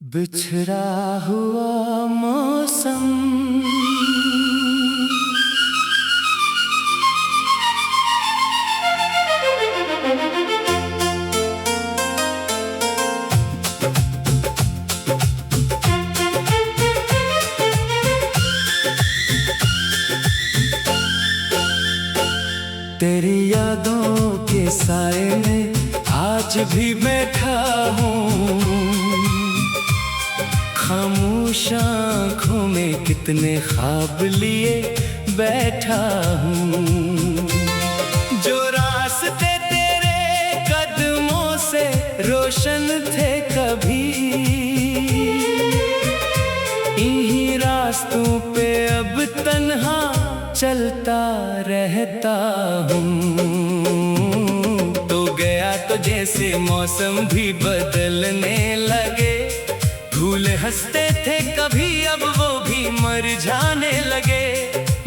बिछड़ा हुआ मौसम तेरी यादों के साए में आज भी बैठा हूँ। खामोश आँखों में कितने ख्वाब लिए बैठा हूँ। जो रास्ते तेरे कदमों से रोशन थे कभी, इन्हीं रास्तों पे अब तन्हा चलता रहता हूँ। तो गया तो जैसे मौसम भी बदलने लगे, फूल हंसते थे कभी अब वो भी मर जाने लगे।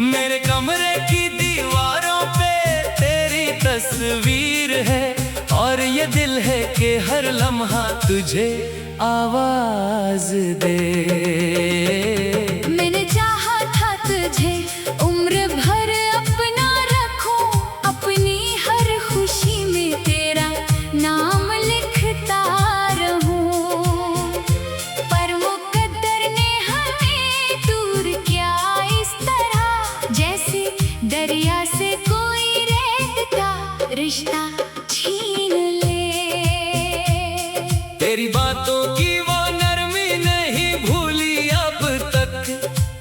मेरे कमरे की दीवारों पे तेरी तस्वीर है, और ये दिल है कि हर लम्हा तुझे आवाज दे। मैंने चाहा था तुझे उम्र भर अपना रखूं, अपनी हर खुशी में तेरा नाम लिखता रहूं। पर मुकद्दर ने हमें दूर किया इस तरह, जैसे दरिया से कोई रेत का रिश्ता छीन ले। तेरी बातों की वो नरमी नहीं भूली अब तक,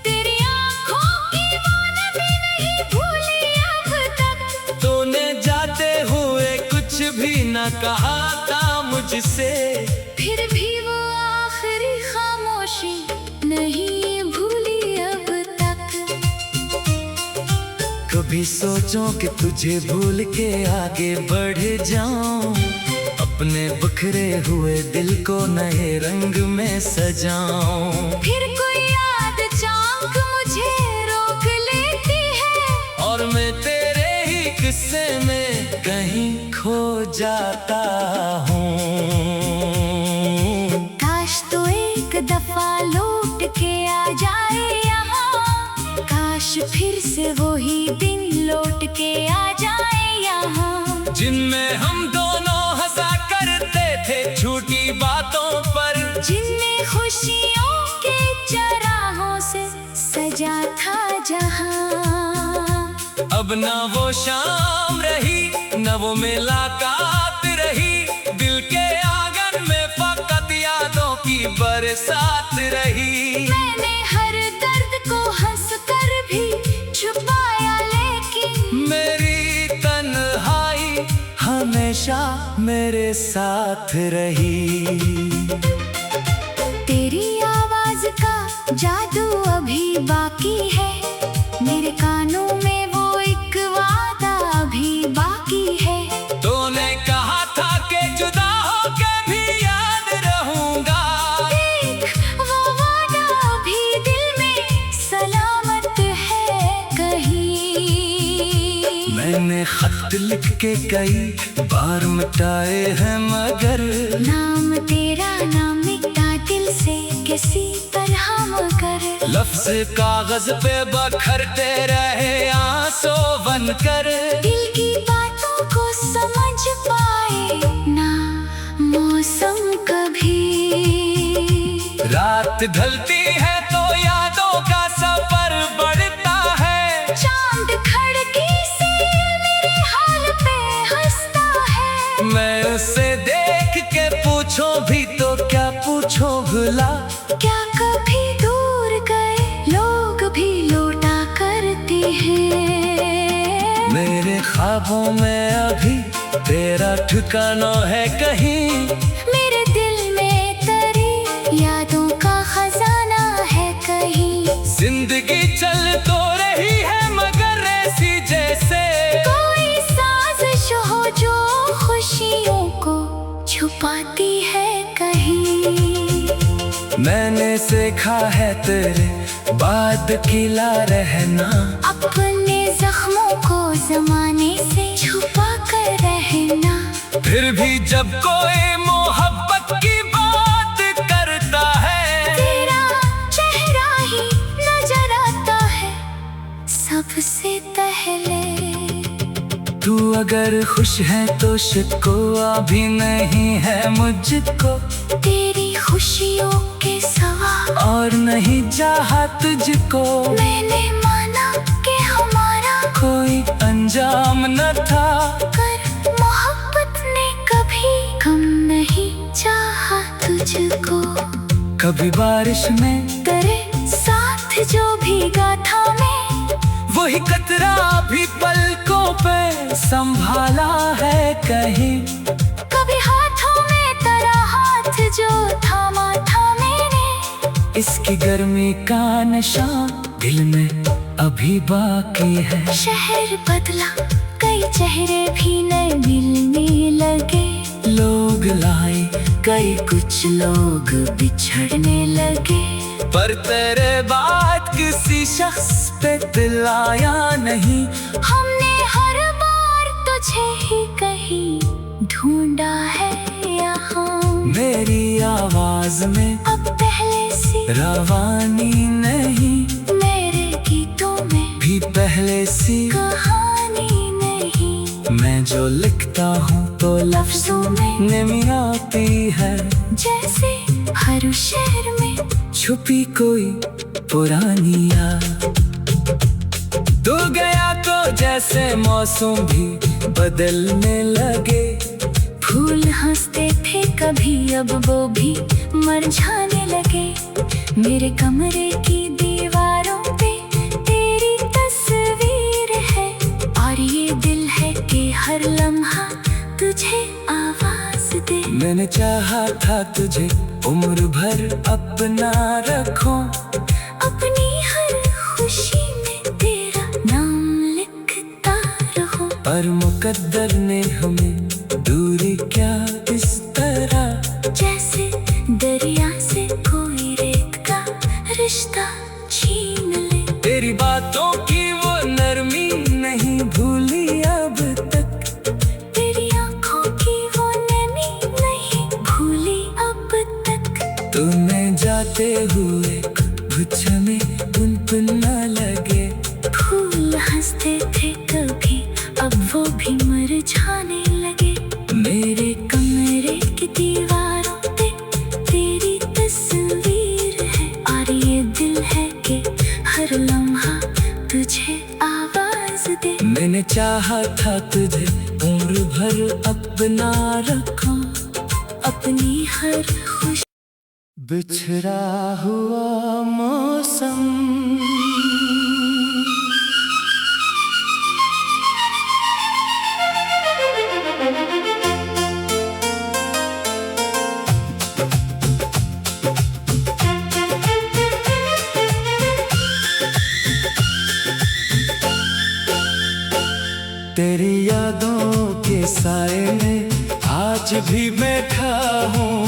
तेरी आँखों की वो नमी नहीं भूली अब तक। तूने जाते हुए कुछ भी न कहा था मुझसे, फिर भी वो आखिरी खामोशी नहीं भूली अब तक। कभी सोचूं कि तुझे भूल के आगे बढ़ जाऊं, अपने बिखरे हुए दिल को नए रंग में सजाऊं। फिर कोई याद चाक मुझे रोक लेती है, और मैं तेरे ही किस्से में कहीं खो जाता हूँ। काश तो एक दफा लौट के आ जाए यहाँ, काश फिर से वही दिन लौट के आ जाए यहाँ। जिनमें हम दोनों हंसा करते थे छोटी बातों पर, जिनमें खुशियों के चराहों से सजा था जहां। अब ना वो शाम रही न वो मुलाकात रही, दिल के आंगन में फकत यादों की बरसात रही। मैंने हर दर्द को हंस कर भी छुपाया, लेकिन मेरी तन्हाई हमेशा मेरे साथ रही। तेरी आवाज का जादू अभी बाकी है, मेरे कानों में वो एक वादा अभी बाकी है। तूने कहा था कि जुदा होके भी याद रहूंगा, देख वो वादा अभी दिल में सलामत है कहीं। मैंने खत लिख के कई बार मिटाए हैं, मगर नाम तेरा ना मिटा दिल से किसी तरह, मगर लफ्ज़ कागज पे बखरते रहे आंसू बनकर। दिल की बातों को समझ पाए ना मौसम कभी। रात ढलती है तो यादों का सफर बढ़ता है, चांद खिड़की से मेरे हाल पे हंसता है। मैं उसे देख के पूछूं भी तो क्या पूछूं भला, क्या कभी दूर गए लोग भी लौटा करते हैं। मेरे ख्वाबों में अभी तेरा ठिकाना है कहीं, मेरे दिल में तेरी यादों का खजाना है कहीं। जिंदगी चल तो रही है मगर ऐसी जैसे कोई साजिश हो जो खुशियों को छुपाती है कहीं। मैंने सीखा है तेरे बाद किला रहना, अपने जख्मों को जमाने से छुपा कर रहना। फिर भी जब कोई मोहब्बत की बात करता है, अगर खुश है तो शिकवा भी नहीं है मुझको, तेरी खुशियों के सवा और नहीं चाहा तुझको। मैंने माना कि हमारा कोई अंजाम न था, कर मोहब्बत ने कभी कम नहीं चाहा तुझको। कभी बारिश में तेरे साथ जो भीगा था मैं, वही कतरा भी पलकों पे संभाला है कहीं। कभी हाथों में तेरा हाथ जो थामा था मैंने, इसकी गर्मी का नशा दिल में अभी बाकी है। शहर बदला, कई चेहरे भी नए मिलने लगे। लोग लाए कई कुछ लोग बिछड़ने लगे। पर तेरे बात किसी शख्स पे दिल आया नहीं। हमने हर बार तुझे ही कहीं ढूंढा है यहाँ। मेरी आवाज में अब पहले सी रवानी नहीं, मेरे गीतों में भी पहले सी कहानी नहीं। मैं जो लिखता हूँ तो लफ्जों में नमी आती है, जैसे हर शेर में छुपी कोई पुरानी याद। तू गया तो जैसे मौसम भी बदलने लगे। फूल हंसते थे कभी, अब वो भी मुरझाने लगे। मेरे कमरे की दीवारों पे तेरी तस्वीर है, और ये दिल है कि हर लम्हा तुझे आवाज दे। मैंने चाहा था तुझे उम्र भर अपना रखूं, अपनी हर खुशी में तेरा नाम लिखता रहूं। पर मुकद्दर ने हमें दूरी क्या इस तरह, जैसे दरिया से कोई रेत का रिश्ता छीन ले। तेरी बातों की वो नरमी नहीं भूली अब तक, तेरी आंखों की वो नमी नहीं भूली अब तक। तूने जाते हुए कुछ में उन न लगे। फूल हंसते थे कभी, अब वो भी मुरझाने लगे। मेरे कमरे की दीवारों पे तेरी तस्वीर है, और ये दिल है कि हर लम्हा तुझे आवाज दे। मैंने चाहा था तुझे उम्र भर अपना रखूं, अपनी हर खुशी बिछड़ा हुआ मौसम। तेरी यादों के साए में आज भी बैठा हूँ।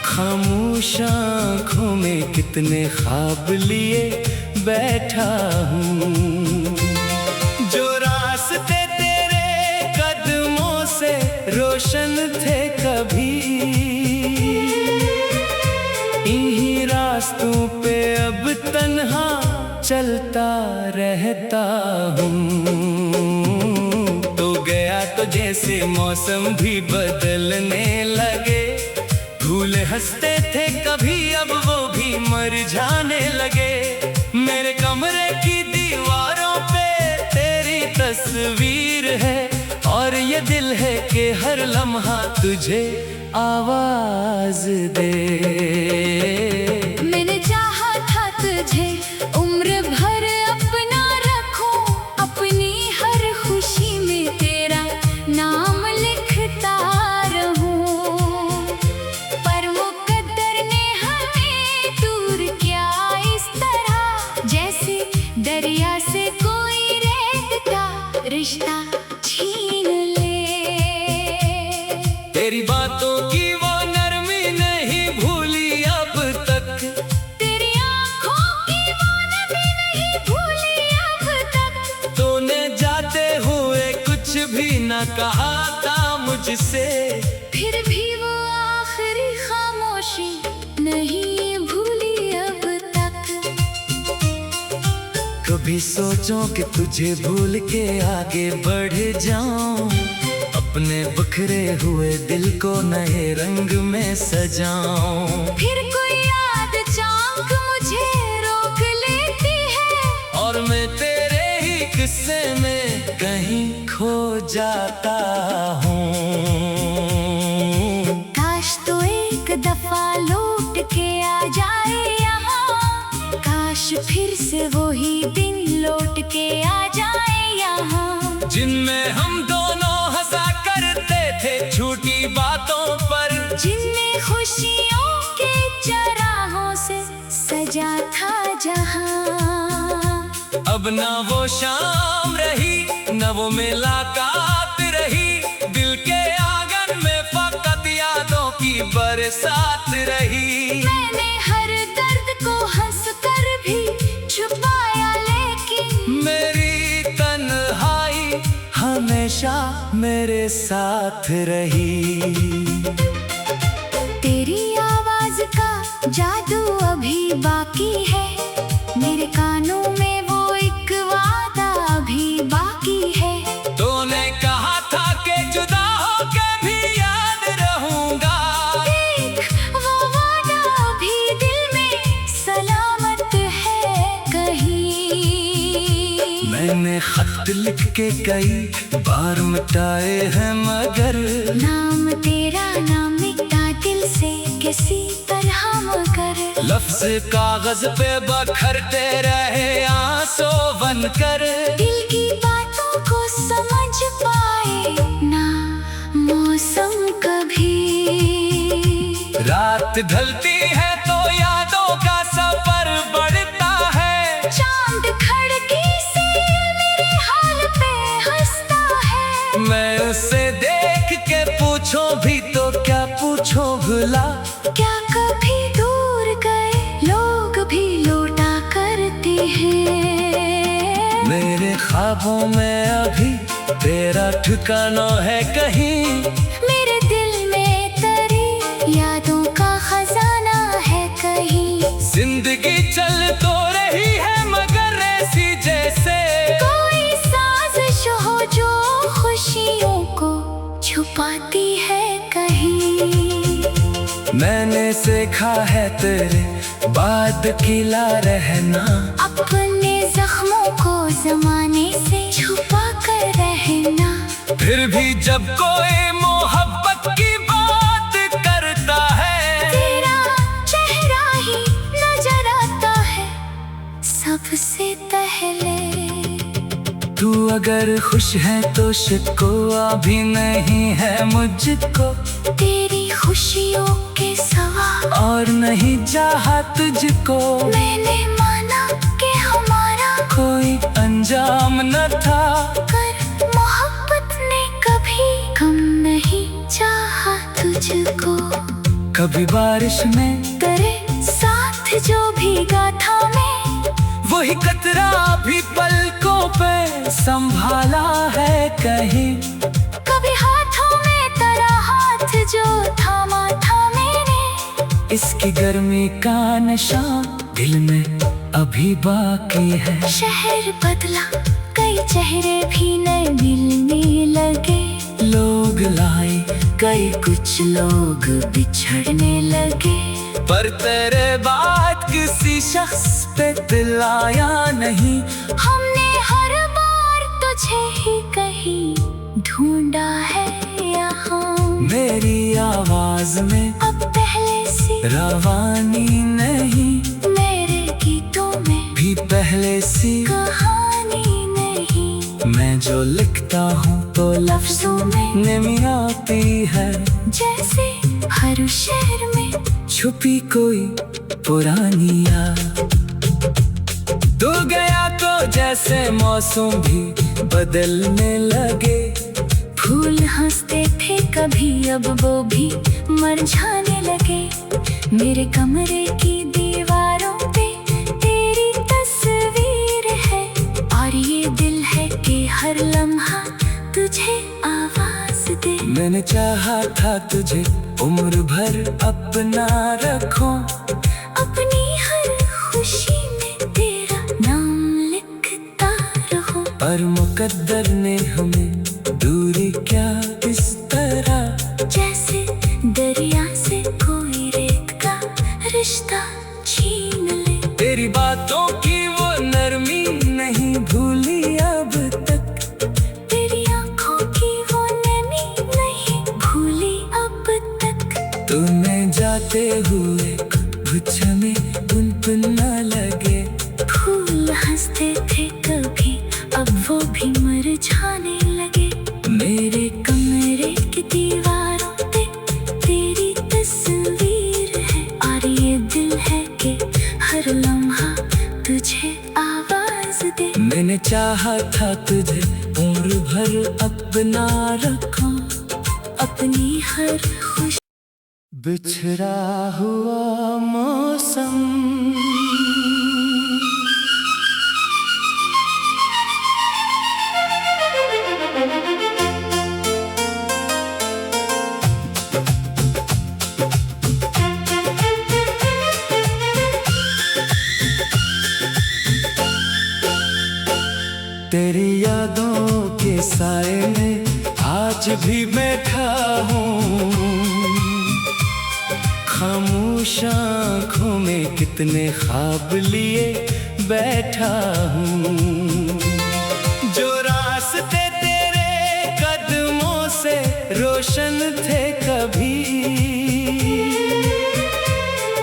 खामोश आँखों में कितने ख्वाब लिए बैठा हूँ। जो रास्ते तेरे कदमों से रोशन थे कभी, इन्हीं रास्तों पे अब तन्हा चलता रहता हूँ। तो गया तो जैसे मौसम भी बदलने लगे। फूल हंसते थे कभी, अब वो भी मुरझाने लगे। मेरे कमरे की दीवारों पे तेरी तस्वीर है, और ये दिल है कि हर लम्हा तुझे आवाज दे। मैंने चाहा था तुझे उम्र भर अपना रखूं, अपनी हर खुशी में तेरा नाम लिखता रहूं। पर मुकद्दर ने हमें दूर किया इस तरह, जैसे दरिया से कोई रेत का रिश्ता छीन ले। तेरी बातों की वो नरमी नहीं भूली अब तक, तेरी आंखों की वो नमी नहीं भूली अब तक। तूने जाते हुए कुछ भी न कहा था मुझसे, फिर भी वो आखिरी खामोशी नहीं भूली अब तक। कभी सोचो कि तुझे भूल के आगे बढ़ जाऊं, अपने बिखरे हुए दिल को नए रंग में सजाऊं। फिर कोई याद चाक मुझे रोक लेती है, और मैं तेरे ही किस्से में कहीं खो जाता हूँ। काश तो एक दफा लौट के आ जाए यहाँ, काश फिर से वही दिन लौट के आ जाए यहाँ, जिनमें हम दोनों हंसा करते थे छोटी बातों पर, जिनमें खुशियों के चराहों से सजा था जहाँ। अब ना वो शाम रही, न वो मुलाकात रही, दिल के आंगन में फकत यादों की बरसात रही। मैंने हर दर्द को हंस कर भी छुपाया, लेकिन मेरी तन्हाई हमेशा मेरे साथ रही। तेरी आवाज का जादू अभी बाकी है, मेरे कानों में वो एक वादा अभी बाकी है। तूने कहा था कि जुदा होके भी याद रहूंगा, देख वो वादा अभी दिल में सलामत है कहीं। मैंने खत लिख के कई बार मिटाए हैं, मगर नाम तेरा ना मिटा दिल से किसी तरह, मगर लफ्ज़ कागज पे बखरते रहे आंसू बनकर। दिल की बातों को समझ पाए ना मौसम कभी। रात ढलती है तो यादों का सफर बढ़ता है, चांद खिड़की से मेरे हाल पे हंसता है। मैं उसे देख के पूछूं भी तो क्या पूछूं भला, क्या कभी दूर गए लोग भी लौटा करते हैं। मेरे ख्वाबों में अभी तेरा ठिकाना है कहीं, मेरे दिल में तेरी यादों का खजाना है कहीं। जिंदगी चल तो रही है मगर ऐसी जैसे कोई साजिश हो जो खुशियों को छुपाती है कहीं। मैंने सीखा है तेरे बाद किला रहना, अपने जख्मों को जमाने से छुपा कर रहना। फिर भी जब कोई मोहब्बत की बात करता है, तेरा चेहरा ही नजर आता है सबसे पहले। तू अगर खुश है तो शिकवा भी नहीं है मुझको, तेरी खुशियों के सवा और नहीं चाहा तुझको। मैंने माना कि हमारा कोई अंजाम न था, कर मोहब्बत ने कभी कम नहीं चाहा तुझको। कभी बारिश में तेरे साथ जो भीगा था मैं, वही कतरा भी पलकों पे संभाला है कहीं। कभी हाथों में तेरा हाथ जो थामा था मैंने, इसकी गर्मी का नशा दिल में अभी बाकी है। शहर बदला कई चेहरे भी नए मिलने लगे, लोग लाए कई कुछ लोग बिछड़ने लगे। पर तेरे बाद किसी शख्स पे दिल आया नहीं, हमने हर बार तुझे ही कहीं ढूंढा है यहाँ। मेरी आवाज में अब पहले सी रवानी नहीं, मेरे गीतों में भी पहले सी कहानी नहीं। मैं जो लिखता हूँ तो लफ्जों में नमी आती है, जैसे हर शहर में छुपी कोई पुरानी याद। तू गया तो जैसे मौसम भी बदलने लगे, फूल हंसते थे कभी अब वो भी मुरझाने लगे। मेरे कमरे की दीवारों पे तेरी तस्वीर है, और ये दिल है कि हर लम्हा तुझे आवाज दे। मैंने चाहा था तुझे उम्र भर अपना रखूं, अपनी हर खुशी में तेरा नाम लिख मुकद्दर ने हमें दूरी क्या इस तरह, जैसे दरिया से कोई रेत का रिश्ता छीन ले। तेरी बातों की वो नरमी नहीं भूली अब तक, तेरी आंखों की वो नमी नहीं भूली अब तक। तूने जाते हुए कुछ में उन पे न लगे, फूल हंसते थे कभी अब वो भी मुरझाने लगे। मेरे कमरे की दीवारों पे तेरी तस्वीर है, और ये दिल है कि हर लम्हा तुझे आवाज दे। मैंने चाहा था तुझे उम्र भर अपना रखूं, अपनी हर खुशी बिछड़ा हुआ मौसम। तेरी यादों के साए में आज भी बैठा हूँ, खामोश आँखों में कितने ख्वाब लिए बैठा हूँ। जो रास्ते तेरे कदमों से रोशन थे कभी,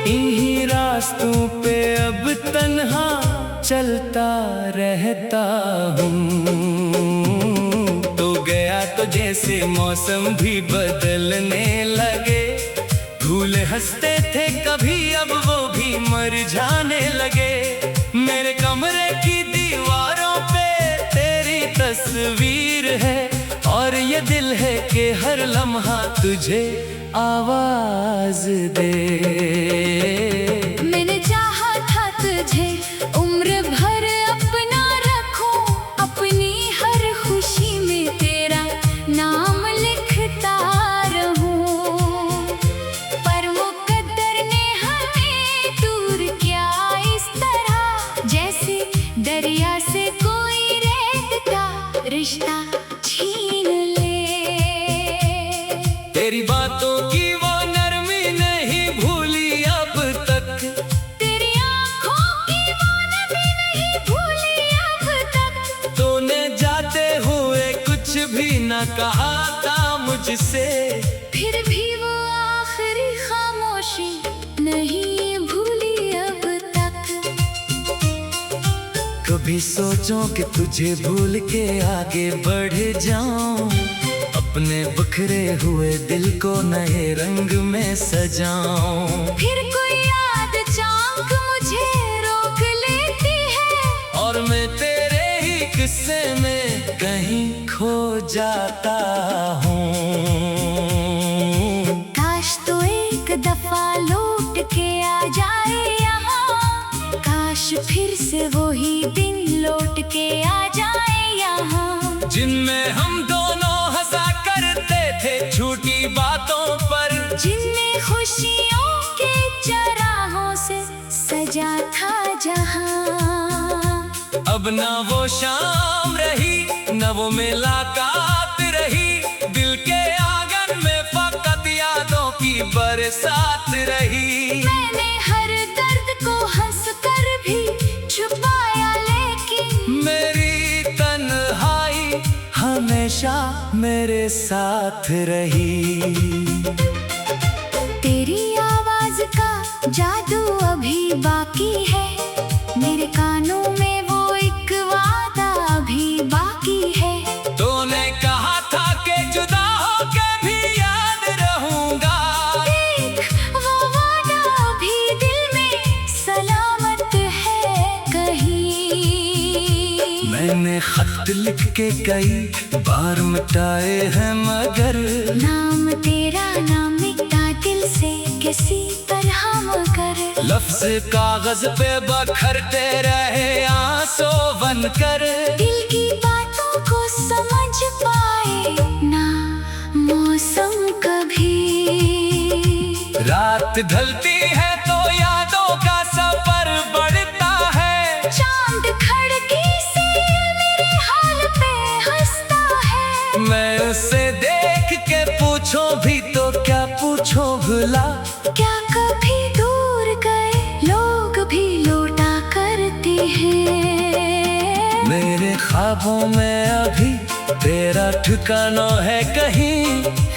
इन्हीं रास्तों पे अब तन्हा चलता रहता हूँ। तो गया तो जैसे मौसम भी बदलने लगे, फूल हंसते थे कभी अब वो भी मुरझाने लगे। मेरे कमरे की दीवारों पे तेरी तस्वीर है, और ये दिल है कि हर लम्हा तुझे आवाज दे। मैंने चाहा था तुझे उम्र भर अपना रखूं, अपनी हर खुशी में तेरा नाम लिखता रहूं। पर मुकद्दर ने हमें दूर किया इस तरह, जैसे दरिया से कोई रेत का रिश्ता छीन ले। तेरी बातों की वो नरमी नहीं भूली अब तक, तेरी आंखों की वो नमी नहीं भूली अब तक। तूने जाते हुए कुछ भी न कहा था मुझसे, फिर भी वो आखिरी खामोशी नहीं भूली अब तक। कभी सोचूं कि तुझे भूल के आगे बढ़ जाऊं, अपने बिखरे हुए दिल को नए रंग में सजाऊं। फिर कोई याद चाक मुझे रोक लेती है, और मैं तेरे ही किस्से में कहीं खो जाता हूँ। काश तो एक दफा लौट के आ जाए यहाँ, काश फिर से वही दिन लौट के आ जाए यहाँ। जिनमें हम दोनों हंसा करते थे छोटी बातों पर, जिनमें खुशियों के चराहों से सजा था जहाँ। अब ना वो शाम रही न वो मुलाकात रही, दिल के आंगन में फकत यादों की बरसात रही। मैंने हर दर्द को हंस कर भी छुपाया, लेकिन मेरी तन्हाई हमेशा मेरे साथ रही। तेरी आवाज का जादू अभी बाकी है, मेरे कानों में वो एक वादा अभी बाकी है। तूने कहा था कि जुदा होके भी याद रहूंगा, देख वो वादा अभी दिल में सलामत है कहीं। मैंने खत लिख के कई बार मिटाए हैं, मगर नाम तेरा ना मिटा दिल से किसी तरह, मगर लफ्ज कागज पे बखरते रहे आंसू बनकर। दिल की बातों को समझ पाए ना मौसम कभी। रात ढलती है तो यादों का सफर बढ़ता है, चांद खिड़की से मेरे हाल पे क्या कभी दूर गए लोग भी लौटा करते हैं। मेरे ख्वाबों में अभी तेरा ठिकाना है कहीं,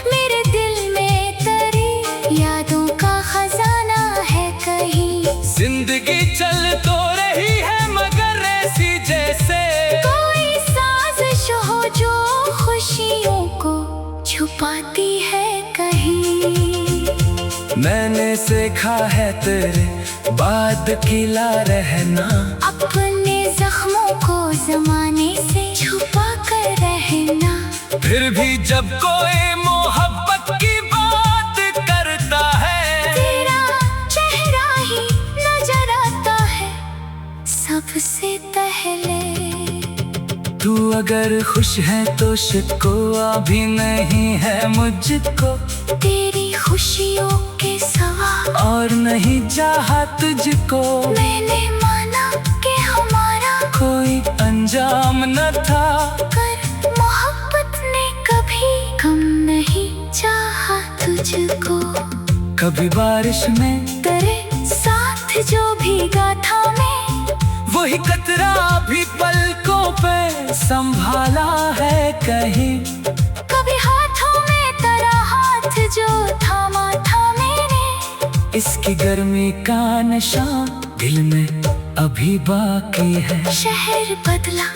मेरे दिल में तेरी यादों का खजाना है कहीं। जिंदगी चल तो रही है मगर ऐसी जैसे कोई साजिश हो जो खुशियों को छुपाती है कहीं। मैंने सीखा है तेरे बाद किला रहना, अपने जख्मों को जमाने से छुपा कर रहना। फिर भी जब कोई मोहब्बत की बात करता है, तेरा चेहरा ही नजर आता है सबसे पहले। तू अगर खुश है तो शिकवा भी नहीं है मुझको, तेरी खुशियों के सवा और नहीं चाहा तुझको। मैंने माना कि हमारा कोई अंजाम न था, कर मोहब्बत ने कभी कम नहीं चाहा तुझको। कभी बारिश में तेरे साथ जो भीगा था मैं, वही कतरा भी पलकों पे संभाला है कहीं। कभी हाथों में तेरा हाथ जो थामा था मैंने। इसकी गर्मी का नशा दिल में अभी बाकी है। शहर बदला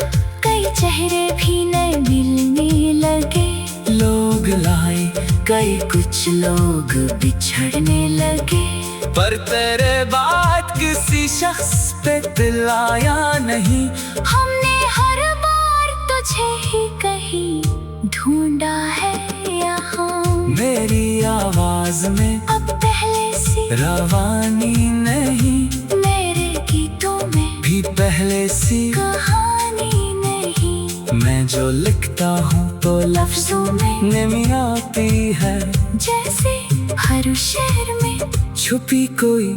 कई चेहरे भी नए मिलने लगे, लोग लाए कई कुछ लोग बिछड़ने लगे। पर तेरे बाद किसी शख्स पे दिल आया नहीं, हमने हर बार तुझे ही कहीं ढूंढा है यहाँ। मेरी आवाज में अब पहले सी रवानी नहीं, मेरे गीतों में भी पहले सी कहानी नहीं। मैं जो लिखता हूँ तो लफ्जों में नमी आती है, जैसे हर शहर में छुपी कोई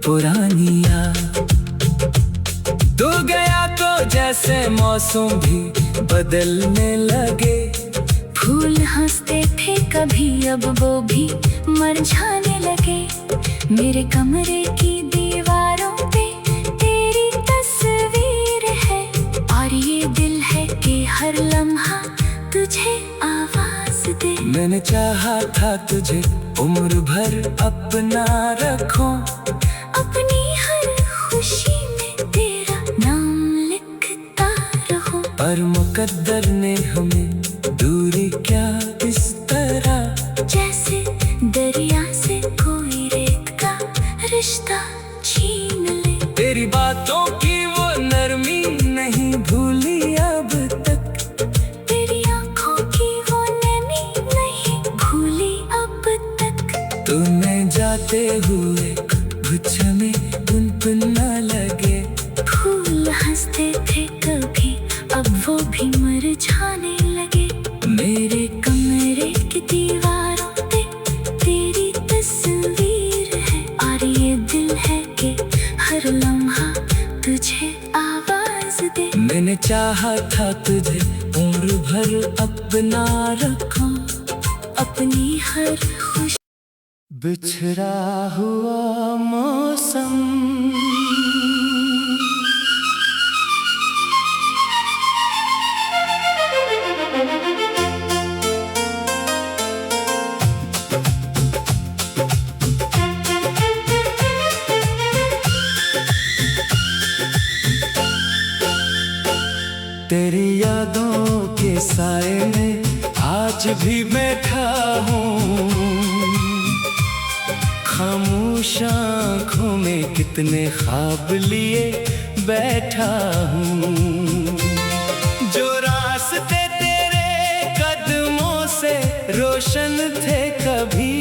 पुरानी याद। तू गया तो जैसे मौसम भी बदलने लगे, फूल हंसते थे कभी अब वो भी मरझाने लगे। मेरे कमरे की दीवारों पे तेरी तस्वीर है, और ये दिल है कि हर लम्हा तुझे आवाज दे। मैंने चाहा था तुझे उम्र भर अपना रखूं, अपनी हर खुशी में तेरा नाम लिखता रहूं। पर मुकद्दर ने हमें दूरी क्या इस तरह, जैसे दरिया से कोई रेत का रिश्ता छीन ले। तेरी बातों की वो नरमी नहीं भूली अब तक, तेरी आंखों की वो नमी नहीं भूली अब तक। तुम्हें जाते हुए कुछ में उन पर न लगे, फूल हंसते थे कभी अब वो भी मरझाने लगे। मेरे कमरे की दीवारों पे तेरी तस्वीर है, और ये दिल है कि हर लम्हा तुझे आवाज दे। मैंने चाहा था तुझे उम्र भर अपना रखूं, अपनी हर खुशी बिछड़ा हुआ मौसम। तेरी यादों के साए में आज भी बैठा हूँ, खामोश आँखों में कितने ख्वाब लिए बैठा हूँ। जो रास्ते तेरे कदमों से रोशन थे कभी,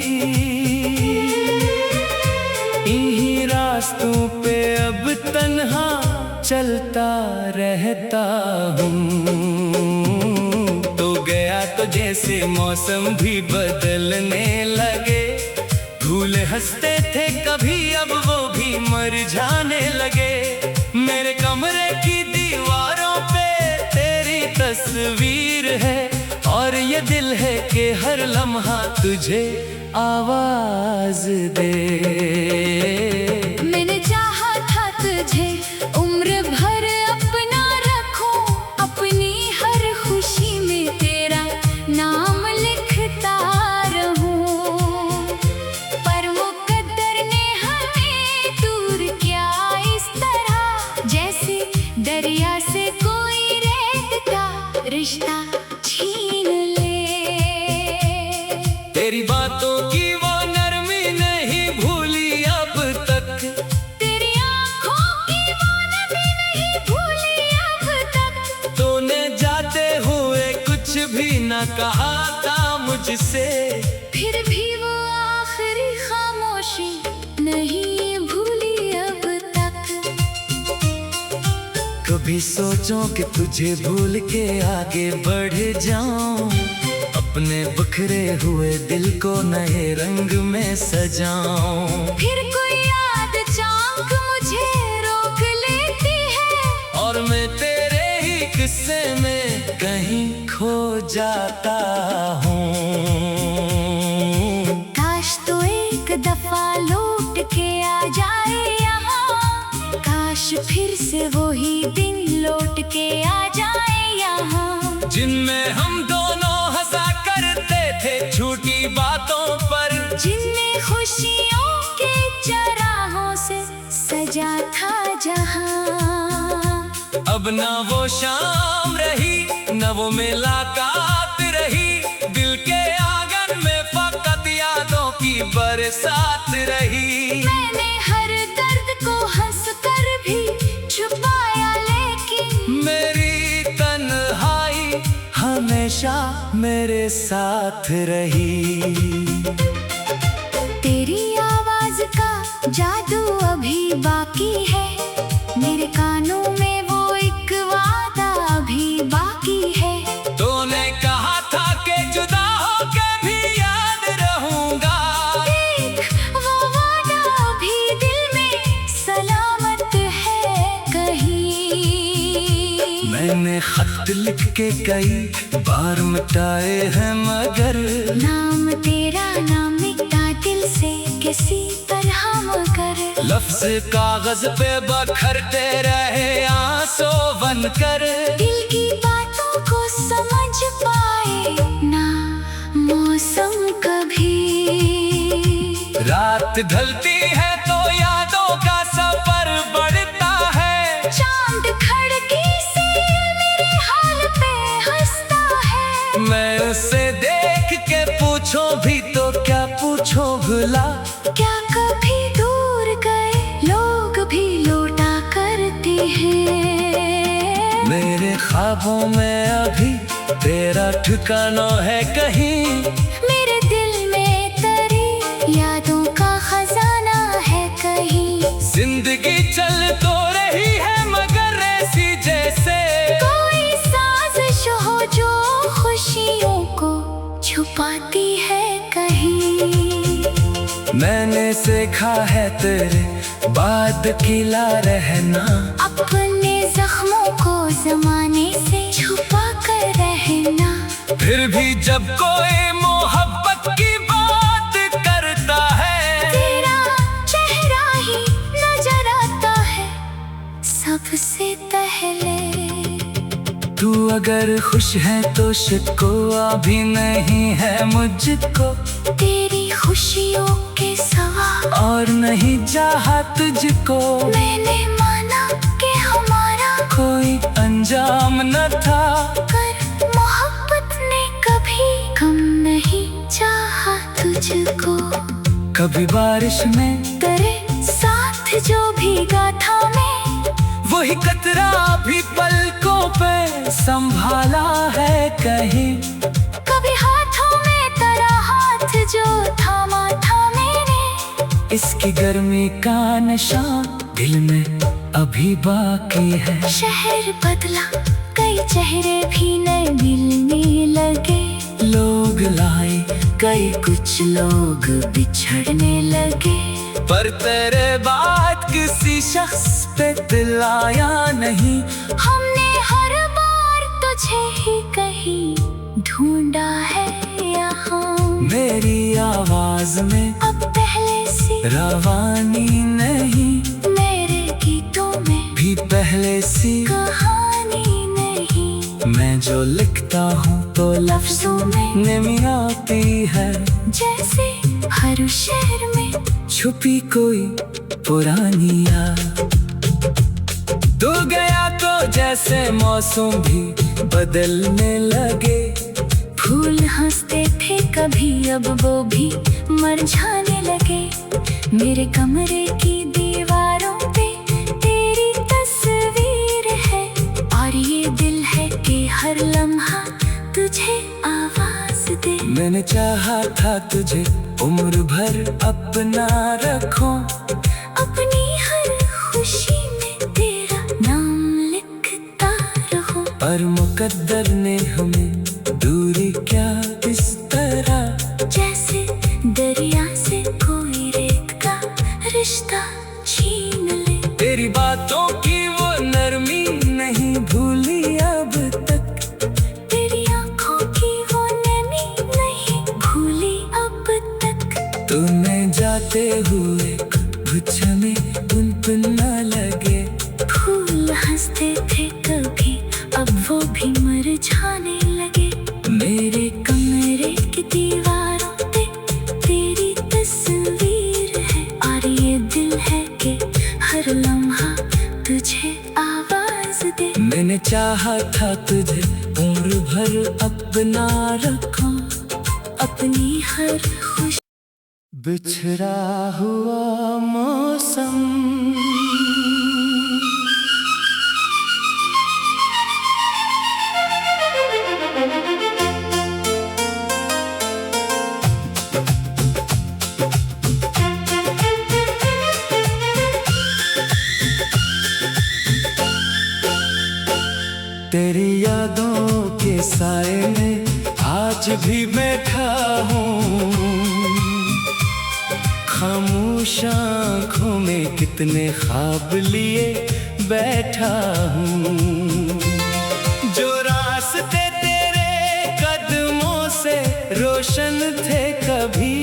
इन्हीं रास्तों पे अब तन्हा चलता रहता हूँ। तो गया तो जैसे मौसम भी बदलने लगे, फूल हंसते थे कभी अब वो भी मरझाने लगे। मेरे कमरे की दीवारों पे तेरी तस्वीर है, और ये ये दिल है कि हर लम्हा तुझे आवाज दे। मैंने चाहा था तुझे उम्र भर अपना रखूं, अपनी हर खुशी में तेरा नाम लिखता रहूं। पर मुकद्दर ने हमें दूर किया इस तरह, जैसे दरिया से कोई रेत का रिश्ता छीन ले। तेरी बातों की वो नरमी नहीं भूली अब तक, तेरी आँखों की वो नमी नहीं भूली अब तक। तूने जाते हुए कुछ भी न कहा था मुझसे, फिर भी वो आखिरी खामोशी नहीं भूली अब तक। कभी सोचूं कि तुझे भूल के आगे बढ़ जाऊं, अपने बिखरे हुए दिल को नए रंग में सजाऊं। फिर कोई याद चाक मुझे रोक लेती है, और मैं तेरे ही किस्से में कहीं खो जाता हूँ। काश तो एक दफा लौट के आ जाए यहाँ, काश फिर से वही दिन लौट के आ जाए यहाँ। जिनमें हम दोनों हंसा करते थे छोटी बातों पर, जिनमें खुशियों के चराहों से सजा था जहां। अब ना वो शाम रही न वो मुलाकात रही, दिल के आंगन में फकत यादों की बरसात रही। मैंने हर दर्द को हंस कर भी छुपाया, लेकिन मेरी तन्हाई हमेशा मेरे साथ रही। तेरी आवाज का जादू अभी बाकी है, मेरे कानों में वो एक वादा अभी बाकी है। तूने कहा था कि जुदा होके भी याद रहूंगा, देख वो वादा अभी दिल में सलामत है कहीं। मैंने खत लिख के कई बार मिटाए हैं, मगर नाम तेरा ना मिटा दिल से किसी तरह, मगर लफ्ज कागज पे बखरते रहे आंसू बनकर। दिल की बातों को समझ पाए ना मौसम कभी। रात ढलती है तो यादों का सफर बढ़ता है, चांद खिड़की से मेरे हाल पे हंसता है। मैं उसे देख के पूछो भी तो क्या पूछो भला, क्या कभी दूर गए लोग भी लौटा करते हैं। मेरे ख्वाबों में अभी तेरा ठिकाना है कहीं, मेरे दिल में तेरी यादों का खजाना है कहीं। जिंदगी चल तो रही है मगर ऐसी जैसे कोई साजिश हो जो खुशियों को छुपाती है कहीं। मैंने सीखा है तेरे बाद किला रहना, अपने जख्मों को जमाने से छुपा कर रहना। फिर भी जब कोई मोहब्बत की बात करता है, तेरा चेहरा ही नजर आता है सबसे पहले। तू अगर खुश है तो शिकवा भी नहीं है मुझको, तेरी खुशियों के सवा और नहीं चाहा तुझको। मैंने माना कि हमारा कोई अंजाम न था, कर मोहब्बत ने कभी कम नहीं चाहा तुझको। कभी बारिश में तेरे साथ जो भीगा था मैं, वही कतरा भी पलकों पे संभाला है कहीं। कभी हाथों में तेरा हाथ जो थामा था मैंने, इसकी गर्मी का नशा दिल में अभी बाकी है। शहर बदला कई चेहरे भी नए मिलने लगे, लोग लाए कई कुछ लोग बिछड़ने लगे। पर तेरे बाद किसी शख्स पे दिल आया नहीं। हमने हर बार तुझे ही कहीं ढूंढा है मेरी आवाज में अब पहले सी रवानी नहीं, मेरे गीतों में भी पहले सी कहानी नहीं। मैं जो लिखता हूँ तो लफ्जों में नमी आती है, जैसे हर शेर में छुपी कोई पुरानी याद। तू गया तो जैसे मौसम भी बदलने लगे, फूल हंसते थे कभी अब वो भी मरझाने लगे। मेरे कमरे की दीवारों पे तेरी तस्वीर है, और ये दिल है कि हर लम्हा तुझे आवाज दे। मैंने चाहा था तुझे उम्र भर अपना रखूं, अपनी हर खुशी में तेरा नाम लिखता रहूं। पर मुकद्दर ने हमें दूरी क्या इस तरह, जैसे दरिया से कोई रेत का रिश्ता छीन ले। तेरी बातों की वो नरमी नहीं भूली अब तक, तेरी आंखों की वो नमी नहीं भूली अब तक। तूने जाते हुए कुछ में उन पे न लगे, फूल हंसते थे कभी अब वो भी मरझाने लगे। मेरे कमरे की दीवारों पे तेरी तस्वीर है, और ये दिल है कि हर लम्हा तुझे आवाज दे। मैंने चाहा था तुझे उम्र भर अपना रखूं, अपनी हर खुशी बिछड़ा हुआ मौसम तेरी यादों के साए में आज भी बैठा हूँ, खामोश आँखों में कितने ख्वाब लिए बैठा हूँ। जो रास्ते तेरे कदमों से रोशन थे कभी,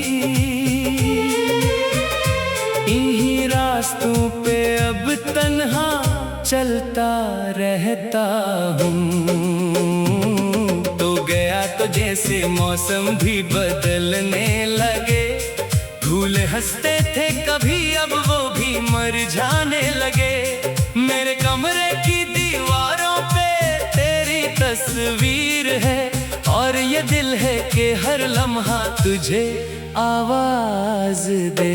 इन्हीं रास्तों पे अब तन्हा चलता रहता हूँ। तो गया तो जैसे मौसम भी बदलने लगे, फूल हंसते थे कभी अब वो भी मरझाने लगे। मेरे कमरे की दीवारों पे तेरी तस्वीर है, और ये दिल है कि हर लम्हा तुझे आवाज दे।